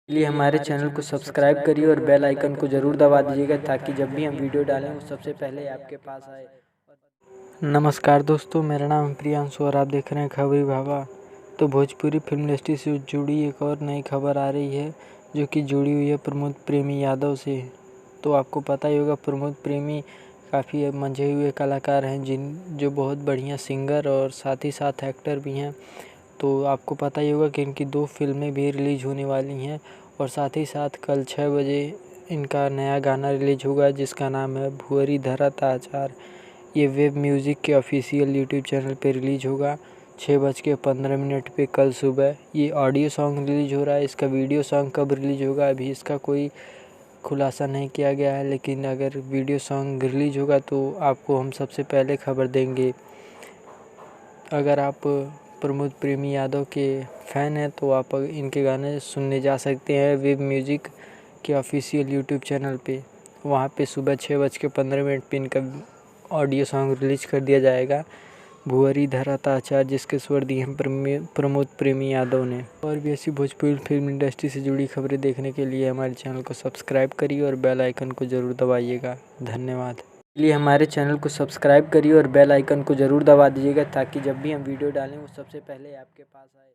लिए हमारे चैनल को सब्सक्राइब करिए और बेल आइकन को ज़रूर दबा दीजिएगा ताकि जब भी हम वीडियो डालें वो सबसे पहले आपके पास आए। नमस्कार दोस्तों, मेरा नाम है प्रियांशु और आप देख रहे हैं खबरी भाभा। तो भोजपुरी फिल्म इंडस्ट्री से जुड़ी एक और नई खबर आ रही है जो कि जुड़ी हुई है प्रमोद प्रेमी यादव से। तो आपको पता ही होगा, प्रमोद प्रेमी काफ़ी मंझे हुए कलाकार हैं जो बहुत बढ़िया सिंगर और साथ ही साथ एक्टर भी हैं। तो आपको पता ही होगा कि इनकी 2 फिल्में भी रिलीज़ होने वाली हैं और साथ ही साथ कल 6 बजे इनका नया गाना रिलीज़ होगा जिसका नाम है भुअरी धरत आचार। ये वेब म्यूज़िक के ऑफिशियल यूट्यूब चैनल पे रिलीज़ होगा 6:15 पे कल सुबह। ये ऑडियो सॉन्ग रिलीज़ हो रहा है। इसका वीडियो सॉन्ग कब रिलीज़ होगा अभी इसका कोई खुलासा नहीं किया गया है, लेकिन अगर वीडियो सॉन्ग रिलीज़ होगा तो आपको हम सबसे पहले खबर देंगे। अगर आप प्रमोद प्रेमी यादव के फ़ैन हैं तो आप इनके गाने सुनने जा सकते हैं वेब म्यूज़िक के ऑफिशियल यूट्यूब चैनल पे। वहाँ पे सुबह 6:15 पे इनका ऑडियो सॉन्ग रिलीज़ कर दिया जाएगा भुअरी धरत आचार, जिसके स्वर दिए हैं प्रमोद प्रेमी यादव ने। और भी ऐसी भोजपुरी फिल्म इंडस्ट्री से जुड़ी खबरें देखने के लिए हमारे चैनल को सब्सक्राइब करिए और बेल आइकन को ज़रूर दबाइएगा। धन्यवाद। इसलिए हमारे चैनल को सब्सक्राइब करिए और बेल आइकन को ज़रूर दबा दीजिएगा ताकि जब भी हम वीडियो डालें वो सबसे पहले आपके पास आए।